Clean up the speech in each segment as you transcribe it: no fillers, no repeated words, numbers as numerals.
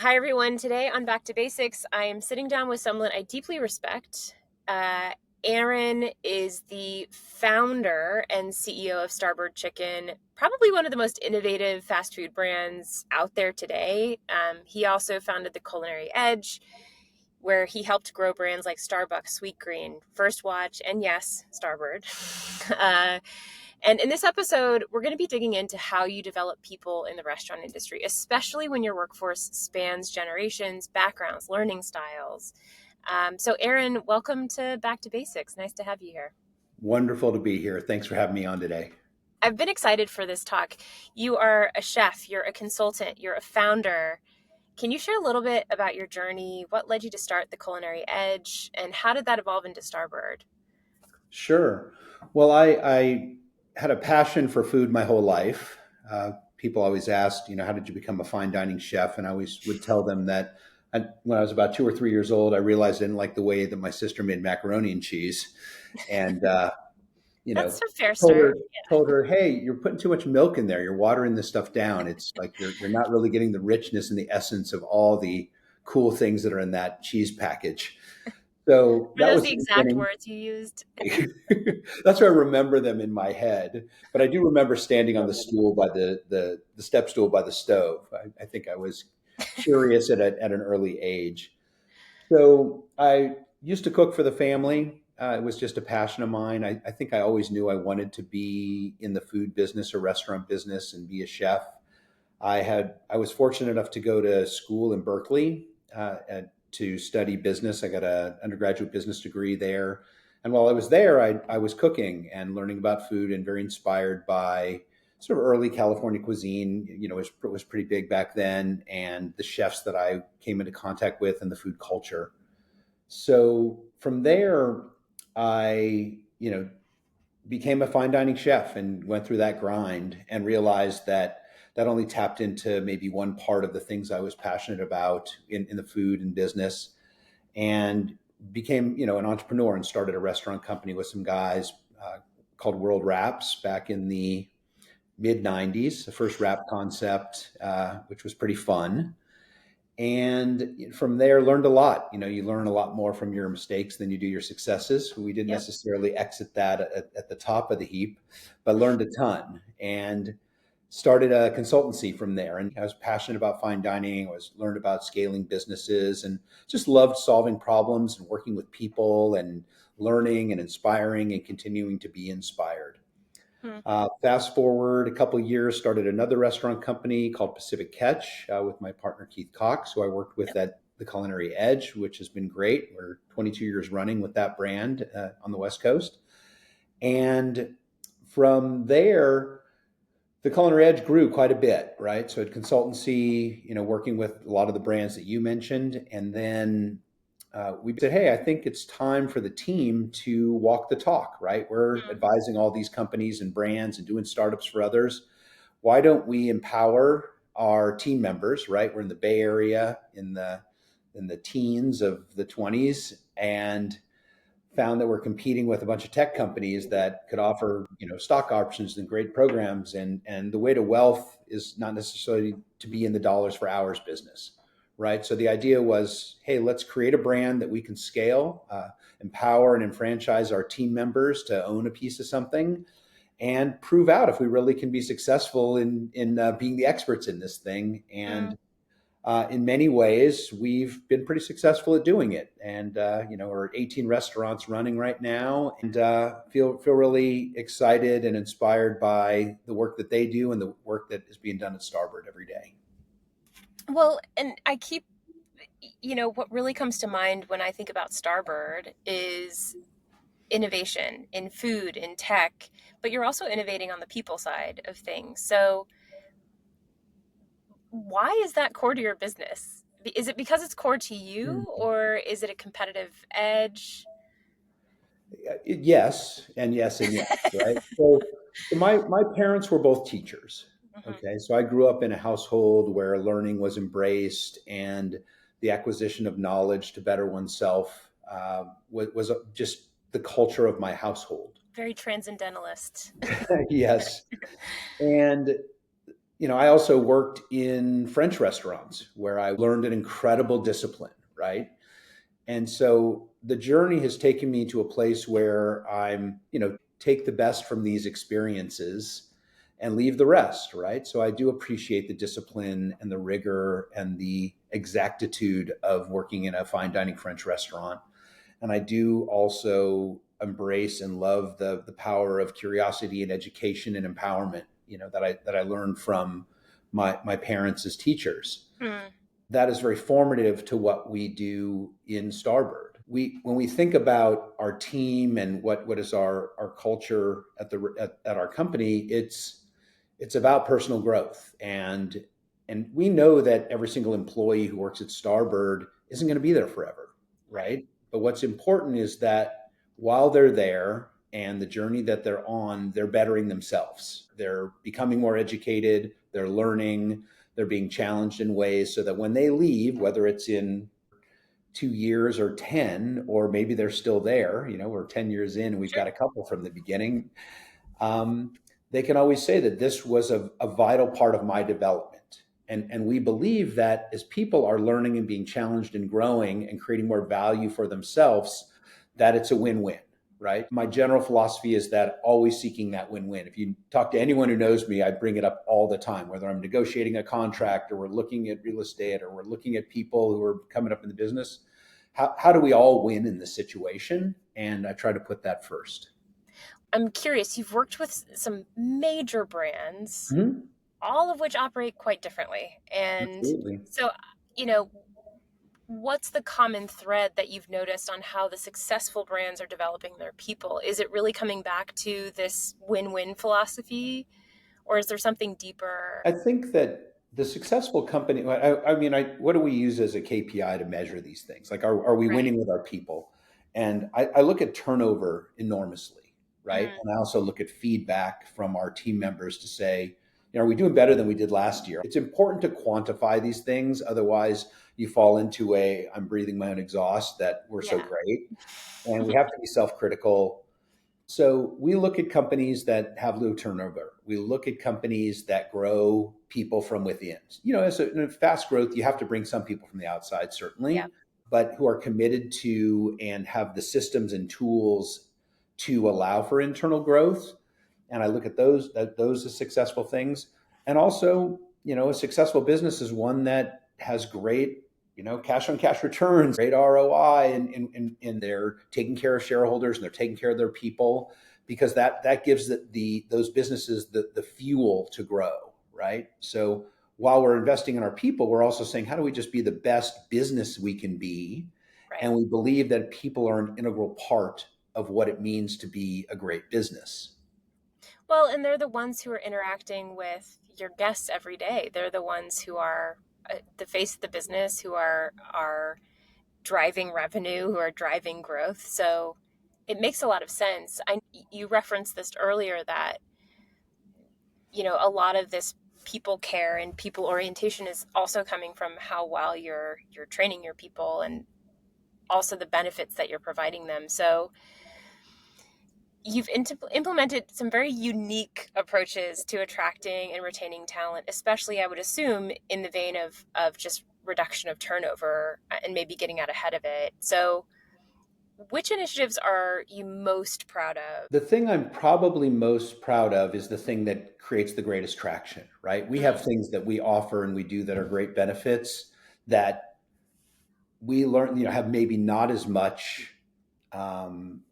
Hi, everyone. Today on Back to Basics, I am sitting down with someone I deeply respect. Aaron is the founder and CEO of Starbird Chicken, probably one of the most innovative fast food brands out there today. He also founded the Culinary Edge, where he helped grow brands like Starbucks, Sweetgreen, First Watch, and yes, Starbird. Uh, and in this episode, we're going to be digging into how you develop people in the restaurant industry, especially when your workforce spans generations, backgrounds, learning styles. So, Aaron, welcome to Back to Basics. Nice to have you here. Wonderful to be here. Thanks for having me on today. I've been excited for this talk. You are a chef, you're a consultant, you're a founder. Can you share a little bit about your journey? What led you to start the Culinary Edge, and how did that evolve into Starbird? Sure. Well, I had a passion for food my whole life. People always asked, how did you become a fine dining chef? And I always would tell them that when I was about 2 or 3 years old, I realized I didn't like the way that my sister made macaroni and cheese. And, you know, That's a fair told start. her, told her, hey, you're putting too much milk in there. You're watering this stuff down. It's like you're not really getting the richness and the essence of all the cool things that are in that cheese package. So Were that those was the the exact beginning. words you used? That's why I remember them in my head. But I do remember standing on the stool by the step stool by the stove. I think I was curious at an early age. So I used to cook for the family. It was just a passion of mine. I think I always knew I wanted to be in the food business or restaurant business and be a chef. I was fortunate enough to go to school in Berkeley to study business. I got an undergraduate business degree there, and while I was there, I was cooking and learning about food and very inspired by sort of early California cuisine. It was pretty big back then, and the chefs that I came into contact with and the food culture. So from there, I became a fine dining chef and went through that grind and realized that that only tapped into maybe one part of the things I was passionate about in the food and business, and became an entrepreneur and started a restaurant company with some guys called World Wraps back in the mid 90s, the first wrap concept, which was pretty fun. And from there learned a lot. You learn a lot more from your mistakes than you do your successes. We didn't Yep. necessarily exit that at the top of the heap, but learned a ton and started a consultancy from there. And I was passionate about fine dining. I was learned about scaling businesses and just loved solving problems and working with people and learning and inspiring and continuing to be inspired. Hmm. Fast forward a couple of years, started another restaurant company called Pacific Catch with my partner Keith Cox, who I worked with Yep. at the Culinary Edge, which has been great. We're 22 years running with that brand on the West Coast. And from there, the Culinary Edge grew quite a bit, right? So at consultancy, working with a lot of the brands that you mentioned, and then we said, hey, I think it's time for the team to walk the talk, right? We're Hmm. advising all these companies and brands and doing startups for others. Why don't we empower our team members, right? We're in the Bay Area in the teens of the 20s, and found that we're competing with a bunch of tech companies that could offer stock options and great programs, and the way to wealth is not necessarily to be in the dollars for hours business, right? So the idea was, hey, let's create a brand that we can scale, empower and enfranchise our team members to own a piece of something, and prove out if we really can be successful in being the experts in this thing. Hmm. And in many ways, we've been pretty successful at doing it, and we're at 18 restaurants running right now, and feel really excited and inspired by the work that they do and the work that is being done at Starbird every day. Well, and what really comes to mind when I think about Starbird is innovation in food, in tech, but you're also innovating on the people side of things. So, why is that core to your business? Is it because it's core to you, or is it a competitive edge? Yes, and yes, and yes, right? So my parents were both teachers. Hmm. Okay, so I grew up in a household where learning was embraced, and the acquisition of knowledge to better oneself was just the culture of my household. Very transcendentalist. Yes, and I also worked in French restaurants where I learned an incredible discipline, right? And so the journey has taken me to a place where take the best from these experiences and leave the rest, right? So I do appreciate the discipline and the rigor and the exactitude of working in a fine dining French restaurant. And I do also embrace and love the power of curiosity and education and empowerment, that I learned from my parents as teachers. Mm, That is very formative to what we do in Starbird. When we think about our team and what is our culture at our company, it's about personal growth, and we know that every single employee who works at Starbird isn't going to be there forever, right. right? But what's important is that while they're there and the journey that they're on, they're bettering themselves. They're becoming more educated, they're learning, they're being challenged in ways so that when they leave, whether it's in 2 years or 10, or maybe they're still there, we're 10 years in and we've Sure. got a couple from the beginning, um, they can always say that this was a vital part of my development. And we believe that as people are learning and being challenged and growing and creating more value for themselves, that it's a win-win, right? My general philosophy is that always seeking that win-win. If you talk to anyone who knows me, I bring it up all the time, whether I'm negotiating a contract or we're looking at real estate or we're looking at people who are coming up in the business. How do we all win in this situation? And I try to put that first. I'm curious, you've worked with some major brands, Mhm. all of which operate quite differently. And Absolutely. so, you know, what's the common thread that you've noticed on how the successful brands are developing their people? Is it really coming back to this win-win philosophy, or is there something deeper? I think that the successful company, what do we use as a KPI to measure these things? Like, are we Right. winning with our people? And I look at turnover enormously, right? Mm, And I also look at feedback from our team members to say, are we doing better than we did last year? It's important to quantify these things. Otherwise, you fall into I'm breathing my own exhaust that we're so yeah. great. And we have to be self critical. So we look at companies that have low turnover. We look at companies that grow people from within. In a fast growth, you have to bring some people from the outside, Yeah. certainly, but who are committed to and have the systems and tools to allow for internal growth. And I look at those as successful things. And also, a successful business is one that has great, cash on cash returns, great ROI, and they're taking care of shareholders and they're taking care of their people, because that gives those businesses the fuel to grow, right? So while we're investing in our people, we're also saying, how do we just be the best business we can be? Right. And we believe that people are an integral part of what it means to be a great business. Well, and they're the ones who are interacting with your guests every day. They're the ones who are the face of the business, who are driving revenue, who are driving growth. So it makes a lot of sense. You referenced this earlier that a lot of this people care and people orientation is also coming from how well you're training your people and also the benefits that you're providing them. So you've implemented some very unique approaches to attracting and retaining talent, especially I would assume in the vein of just reduction of turnover and maybe getting out ahead of it. So which initiatives are you most proud of? The thing I'm probably most proud of is the thing that creates the greatest traction, right? We have Mm, things that we offer and we do that are great benefits that we learn, have maybe not as much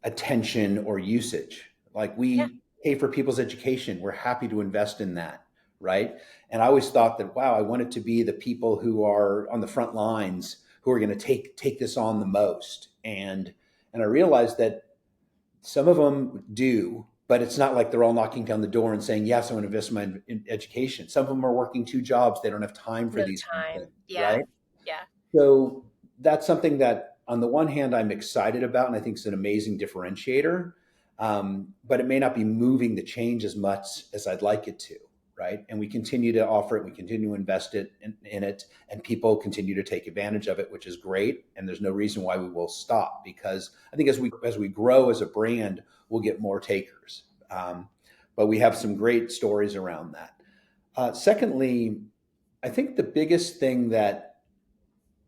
attention or usage. Like, yeah, we pay for people's education. We're happy to invest in that, right? And I always thought that, wow, I want it to be the people who are on the front lines who are going to take this on the most. And I realized that some of them do, but it's not like they're all knocking down the door and saying, yes, I want to invest in education. Some of them are working two jobs. They don't have time for no these time. things, Yeah. right? Yeah. So that's something that, on the one hand, I'm excited about, and I think it's an amazing differentiator. But it may not be moving the change as much as I'd like it to, right? And we continue to offer it, we continue to invest in it, and people continue to take advantage of it, which is great. And there's no reason why we will stop, because I think as we grow as a brand, we'll get more takers. But we have some great stories around that. Secondly, I think the biggest thing that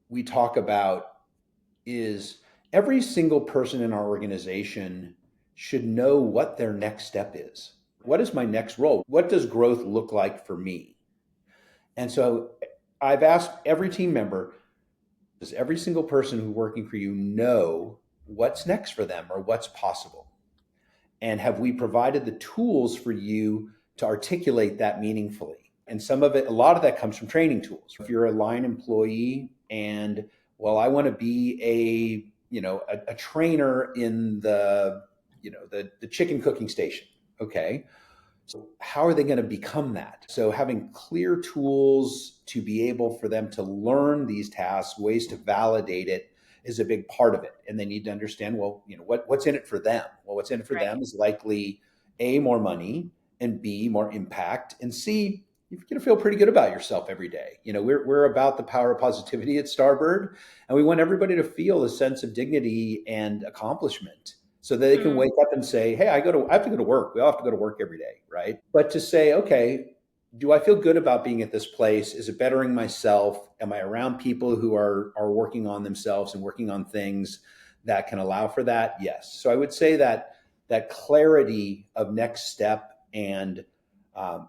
we talk about is every single person in our organization should know what their next step is. What is my next role? What does growth look like for me? And so I've asked every team member, does every single person who's working for you know what's next for them or what's possible? And have we provided the tools for you to articulate that meaningfully? And some of it, a lot of that comes from training tools. If you're a line employee and, well, I want to be a trainer in the chicken cooking station. Okay. So how are they going to become that? So having clear tools to be able for them to learn these tasks, ways to validate it is a big part of it. And they need to understand, well, what's in it for them? Well, what's in it for Right. them is likely A, more money, and B, more impact, and C, you're going to feel pretty good about yourself every day. We're about the power of positivity at Starbird, and we want everybody to feel a sense of dignity and accomplishment so that they can Mm, wake up and say, "Hey, I have to go to work. We all have to go to work every day, right?" But to say, "Okay, do I feel good about being at this place? Is it bettering myself? Am I around people who are working on themselves and working on things that can allow for that?" Yes. So I would say that clarity of next step and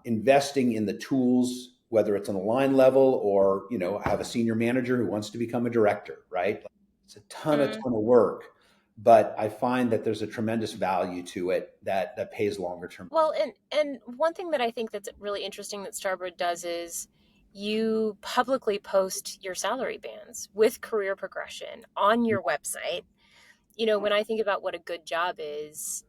investing in the tools, whether it's on the line level or I have a senior manager who wants to become a director, right? It's a mm. ton of work, but I find that there's a tremendous value to it that pays longer term. Well, and one thing that I think that's really interesting that Starbird does is you publicly post your salary bands with career progression on your website. When I think about what a good job is,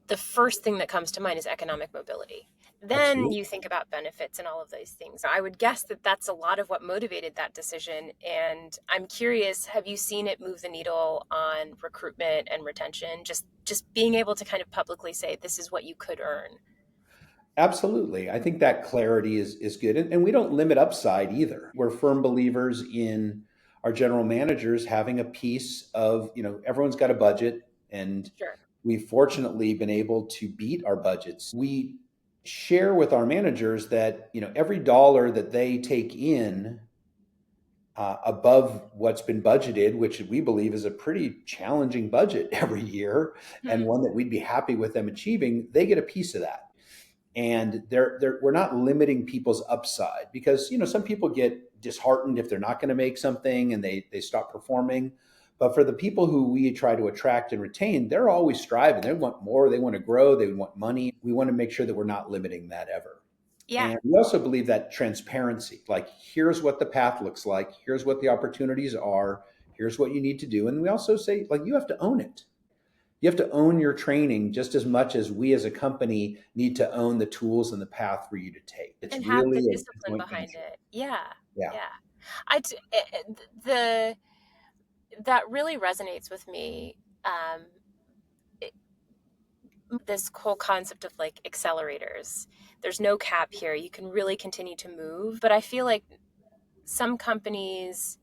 the first thing that comes to mind is economic mobility. Then Absolutely. you think about benefits and all of those things. I would guess that that's a lot of what motivated that decision. And I'm curious, have you seen it move the needle on recruitment and retention? Just being able to kind of publicly say this is what you could earn. Absolutely. I think that clarity is good. And we don't limit upside either. We're firm believers in our general managers having a piece of, everyone's got a budget, and Sure. we've fortunately been able to beat our budgets. We share with our managers that, every dollar that they take in above what's been budgeted, which we believe is a pretty challenging budget every year and Hmm. one that we'd be happy with them achieving, they get a piece of that. And we're not limiting people's upside because some people get disheartened if they're not going to make something and they stop performing. But for the people who we try to attract and retain, they're always striving. They want more. They want to grow. They want money. We want to make sure that we're not limiting that ever. Yeah. And we also believe that transparency, like here's what the path looks like, here's what the opportunities are, here's what you need to do. And we also say, like, you have to own it. You have to own your training just as much as we as a company need to own the tools and the path for you to take. It's And have really the a discipline joint behind venture. it. Yeah. Yeah. Yeah. I t- eh, eh, the that really resonates with me. Um, this whole concept of like accelerators. There's no cap here. You can really continue to move. But I feel like some companies,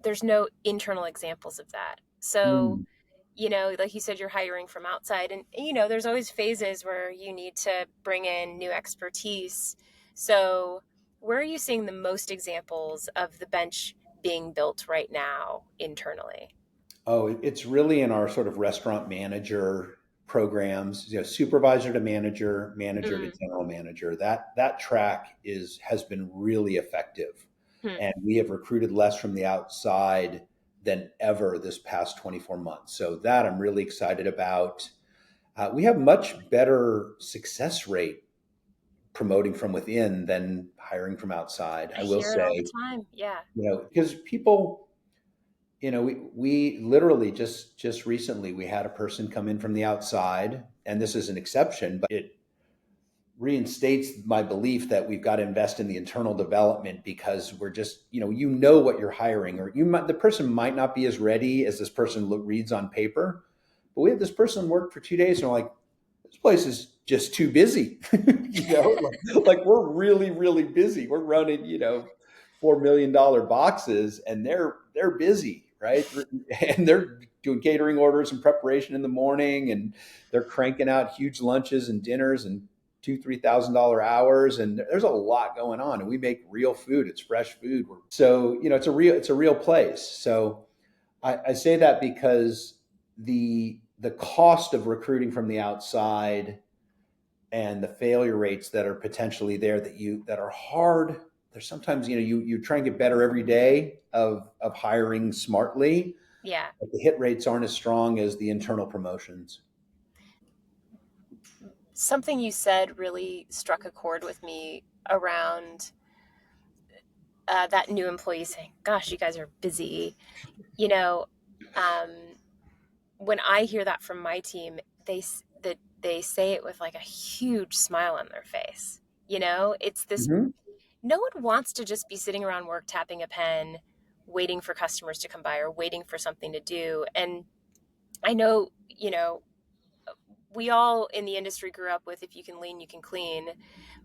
there's no internal examples of that. So, Mm. like you said, you're hiring from outside, and, there's always phases where you need to bring in new expertise. So, where are you seeing the most examples of the bench being built right now internally? Oh, it's really in our sort of restaurant manager programs, supervisor to manager, manager to Mm, general manager. That track has been really effective. hmm. And we have recruited less from the outside than ever this past 24 months. So that I'm really excited about. We have much better success rate promoting from within than hiring from outside. I I will hear it all the say, time. Yeah. because people, we literally just recently we had a person come in from the outside, and this is an exception, but it reinstates my belief that we've got to invest in the internal development because we're just, what you're hiring, or the person might not be as ready as this person reads on paper, but we had this person work for 2 days and we're like, this place is just too busy. Like we're really, really busy. We're running, $4 million boxes, and they're busy, right? And they're doing catering orders and preparation in the morning, and they're cranking out huge lunches and dinners. And $2,000-3,000 hours, and there's a lot going on. And we make real food; it's fresh food. So it's a real place. So I say that because the cost of recruiting from the outside and the failure rates that are potentially there that are hard. There's sometimes you try and get better every day of hiring smartly, Yeah. but the hit rates aren't as strong as the internal promotions. Something you said really struck a chord with me around that new employee saying, "Gosh, you guys are busy." You know, um, when I hear that from my team, that they say it with like a huge smile on their face. It's this. Mm-hmm. No one wants to just be sitting around work tapping a pen, waiting for customers to come by or waiting for something to do. And I know, we all in the industry grew up with if you can lean, you can clean.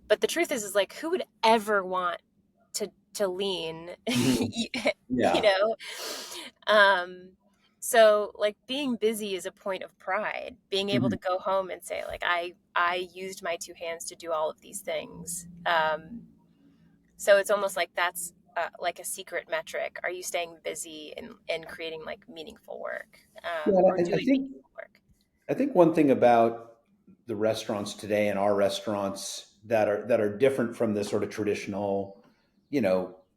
But the truth is like, who would ever want to lean? Mm-hmm. you Yeah. know? Um, so like being busy is a point of pride. Being able Mm-hmm. to go home and say like, I used my two hands to do all of these things. So it's almost like that's like a secret metric. Are you staying busy and creating like meaningful work, Yeah, or I doing think meaningful work? I think one thing about the restaurants today and our restaurants that are different from the sort of traditional,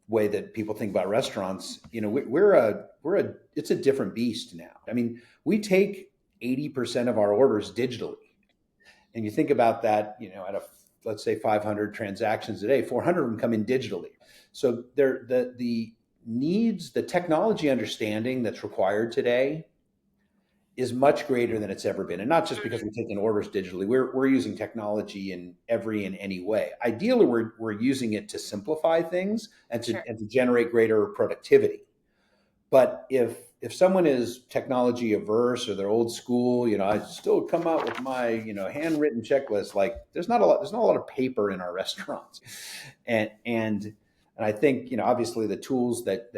way that people think about restaurants, we're a it's a different beast now. I mean, we take 80% of our orders digitally. And you think about that, at let's say 500 transactions a day, 400 of them come in digitally. So the technology understanding that's required today is much greater than it's ever been. And not just because we're taking orders digitally, we're using technology in every and any way. Ideally, we're using it to simplify things Sure. and to generate greater productivity. But if someone is technology averse or they're old school, I still come out with my handwritten checklist. Like there's not a lot of paper in our restaurants, and I think obviously the tools that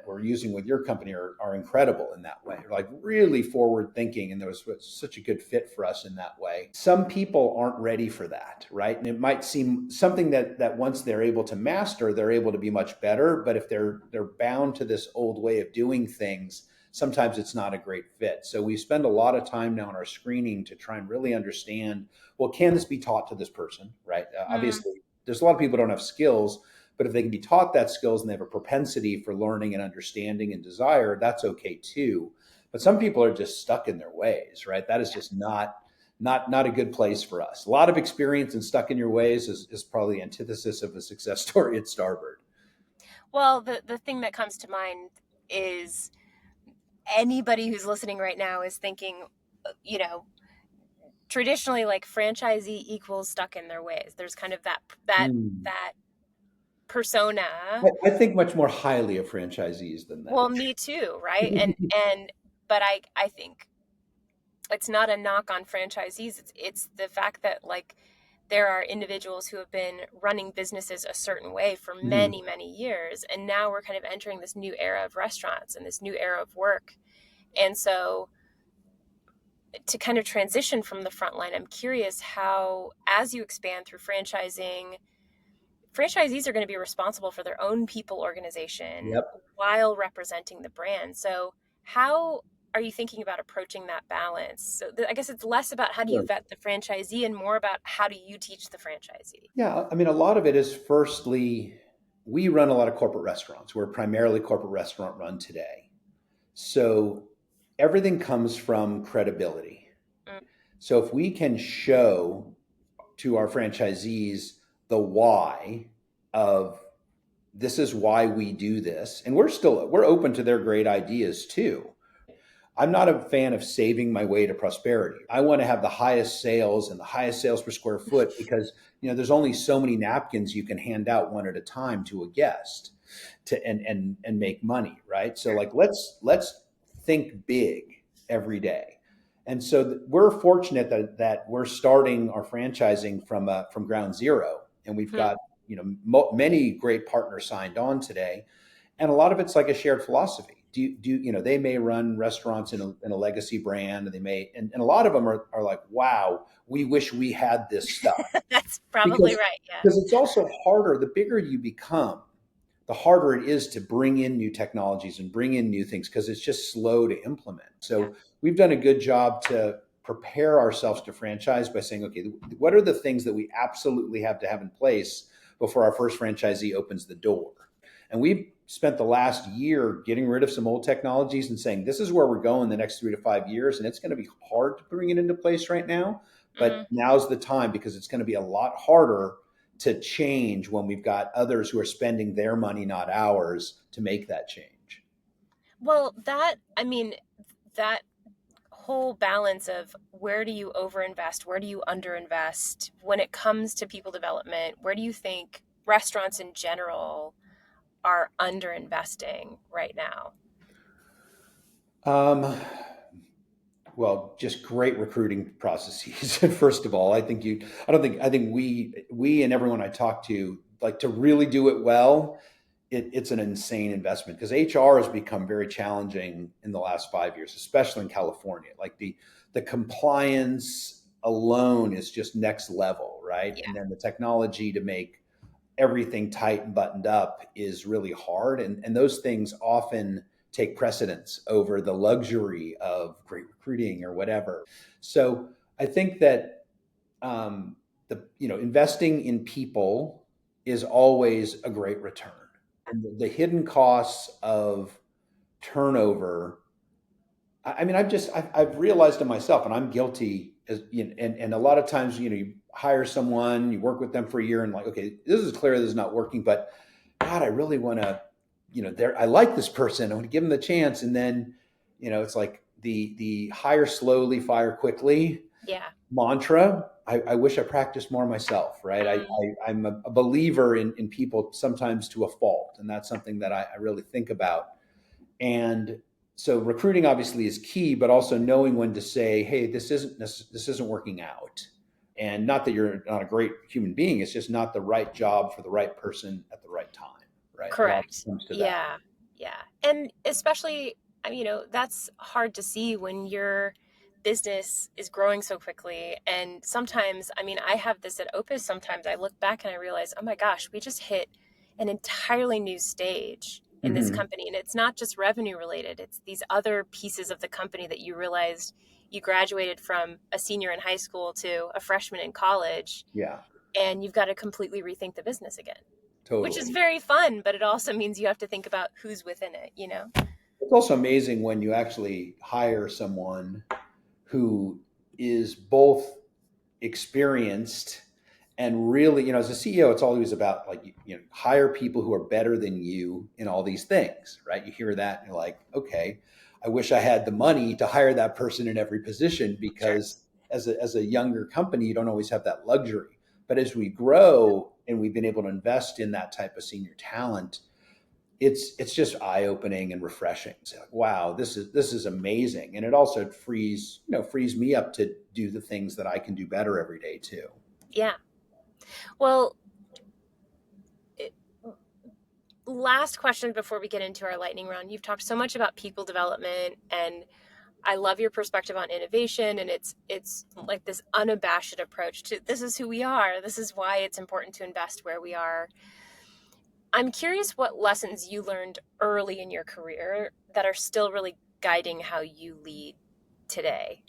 we're using with your company are incredible in that way. Like really forward thinking, and there was such a good fit for us in that way. Some people aren't ready for that, right? And it might seem something that once they're able to master, they're able to be much better. But if they're bound to this old way of doing things, sometimes it's not a great fit. So we spend a lot of time now in our screening to try and really understand, well, can this be taught to this person, right? Mm, Obviously, there's a lot of people who don't have skills, but if they can be taught that skills and they have a propensity for learning and understanding and desire, that's okay too. But some people are just stuck in their ways, right? That is yeah. just not a good place for us. A lot of experience and stuck in your ways is probably the antithesis of a success story at Starbird. Well, the thing that comes to mind is anybody who's listening right now is thinking, you know, traditionally like franchisee equals stuck in their ways. There's kind of Hmm. that persona. I think much more highly of franchisees than Well, that. me too, right? And but I think it's not a knock on franchisees. It's the fact that like there are individuals who have been running businesses a certain way for Mhm. many years, and now we're kind of entering this new era of restaurants and this new era of work. And so to kind of transition from the front line, I'm curious how, as you expand through franchising, franchisees are going to be responsible for their own people organization Yep. while representing the brand. So, how are you thinking about approaching that balance? So, I guess it's less about how do you Sure. vet the franchisee and more about how do you teach the franchisee? Yeah, I mean, a lot of it is firstly, we run a lot of corporate restaurants. We're primarily corporate restaurant run today. So everything comes from credibility. Mm, So if we can show to our franchisees the why of this is why we do this, and we're open to their great ideas too. I'm not a fan of saving my way to prosperity. I want to have the highest sales and the highest sales per square foot because there's only so many napkins you can hand out one at a time to a guest to and make money, right? So sure. like let's think big every day. And so we're fortunate that we're starting our franchising from ground zero, and we've Hmm. got many great partners signed on today, And a lot of it's like a shared philosophy. They may run restaurants in a legacy brand, and and a lot of them are like, wow, we wish we had this stuff. That's probably because right. Yeah. because it's also harder. The bigger you become, the harder it is to bring in new technologies and bring in new things, because it's just slow to implement. Yeah. So we've done a good job to prepare ourselves to franchise by saying, okay, what are the things that we absolutely have to have in place before our first franchisee opens the door? And we've spent the last year getting rid of some old technologies and saying, this is where we're going the next 3 to 5 years. And it's going to be hard to bring it into place right now. Hmm. But now's the time, because it's going to be a lot harder to change when we've got others who are spending their money, not ours, to make that change. Well, I mean, that whole balance of where do you overinvest, where do you underinvest when it comes to people development, where do you think restaurants in general are underinvesting right now? Um, well, just great recruiting processes. First of all, I think we and everyone I talk to, like, to really do it well. It's an insane investment, because HR has become very challenging in the last 5 years, especially in California. Like the compliance alone is just next level, right? Yeah. And then the technology to make everything tight and buttoned up is really hard. And those things often take precedence over the luxury of great recruiting or whatever. So I think that investing in people is always a great return. And the hidden costs of turnover, I mean, I've realized to myself, and I'm guilty, and a lot of times, you hire someone, you work with them for a year, and like, okay, this is clear, this is not working, but God, I really want to, I like this person, I want to give them the chance, and then, it's like the hire slowly, fire quickly Yeah. mantra. I wish I practiced more myself, right? Mm. I'm a believer in people sometimes to a fault, and that's something that I really think about. And so recruiting obviously is key, but also knowing when to say, "Hey, this isn't working out," and not that you're not a great human being. It's just not the right job for the right person at the right time, right? A lot of Correct. it comes to that. Yeah. Yeah. And especially, that's hard to see when your business is growing so quickly. And sometimes, I have this at Opus. Sometimes I look back and I realize, oh my gosh, we just hit an entirely new stage in this Hmm. company. And it's not just revenue related, it's these other pieces of the company that you realized you graduated from a senior in high school to a freshman in college, Yeah, and you've got to completely rethink the business again, which is totally. very fun, but it also means you have to think about who's within it. It's also amazing when you actually hire someone who is both experienced and really, as a CEO, it's always about, like, hire people who are better than you in all these things, right? You hear that and you're like, okay, I wish I had the money to hire that person in every position, Sure. because as a younger company, you don't always have that luxury. But as we grow and we've been able to invest in that type of senior talent, it's just eye opening and refreshing. It's like, wow, this is amazing, and it also frees me up to do the things that I can do better every day too. Yeah. Well, it, last question before we get into our lightning round. You've talked so much about people development, and I love your perspective on innovation, and it's like this unabashed approach to this is who we are. This is why it's important to invest where we are. I'm curious what lessons you learned early in your career that are still really guiding how you lead today.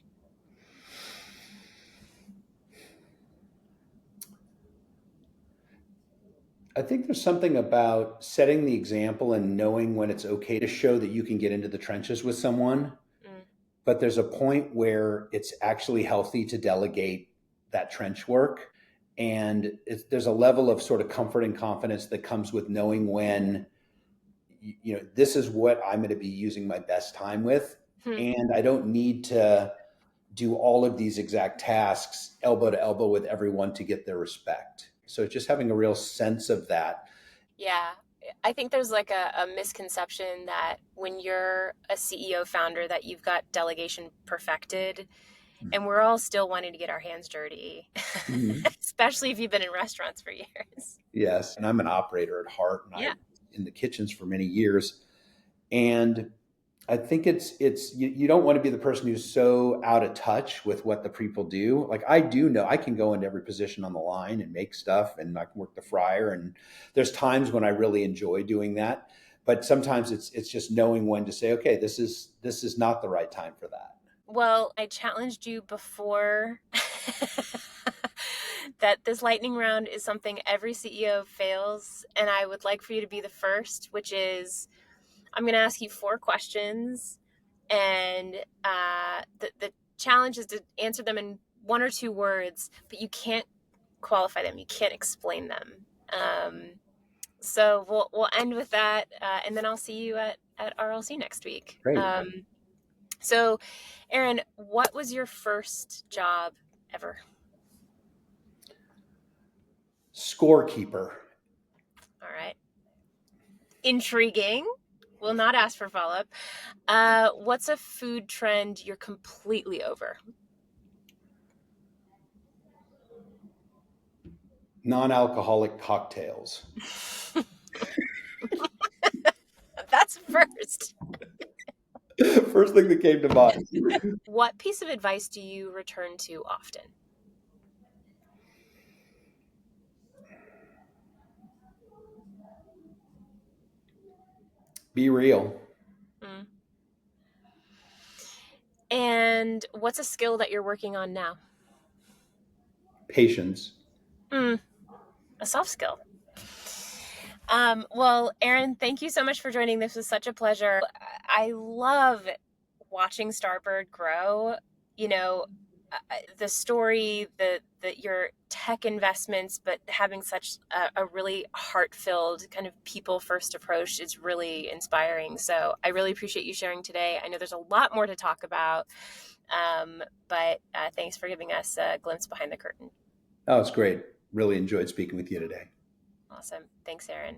I think there's something about setting the example and knowing when it's okay to show that you can get into the trenches with someone, Mm, but there's a point where it's actually healthy to delegate that trench work. And there's a level of sort of comfort and confidence that comes with knowing when, this is what I'm going to be using my best time with. hmm. And I don't need to do all of these exact tasks elbow to elbow with everyone to get their respect. So just having a real sense of that. Yeah. I think there's like a misconception that when you're a CEO founder that you've got delegation perfected, and we're all still wanting to get our hands dirty, Mhm. especially if you've been in restaurants for years. Yes, and I'm an operator at heart, and I Yeah. in the kitchens for many years. And I think you don't want to be the person who's so out of touch with what the people do. Like I do know I can go into every position on the line and make stuff, and I can work the fryer. And there's times when I really enjoy doing that, but sometimes it's just knowing when to say, okay, this is not the right time for that. Well, I challenged you before that this lightning round is something every CEO fails, and I would like for you to be the first, which is I'm going to ask you 4 questions, and the challenge is to answer them in 1 or 2 words, but you can't qualify them, you can't explain them. So we'll end with that, and then I'll see you at RLC next week. Great. So, Aaron, what was your first job ever? Scorekeeper. All right. Intriguing. Will not ask for follow-up. What's a food trend you're completely over? Non-alcoholic cocktails. That's first. First thing that came to mind. What piece of advice do you return to often? Be real. Mm. And what's a skill that you're working on now? Patience. A soft skill. Well, Aaron, thank you so much for joining. This was such a pleasure. I love watching Starbird grow. You know, the story, your tech investments, but having such a really heart-filled kind of people-first approach is really inspiring. So I really appreciate you sharing today. I know there's a lot more to talk about, but thanks for giving us a glimpse behind the curtain. Oh, it's great. Really enjoyed speaking with you today. Awesome. Thanks, Aaron.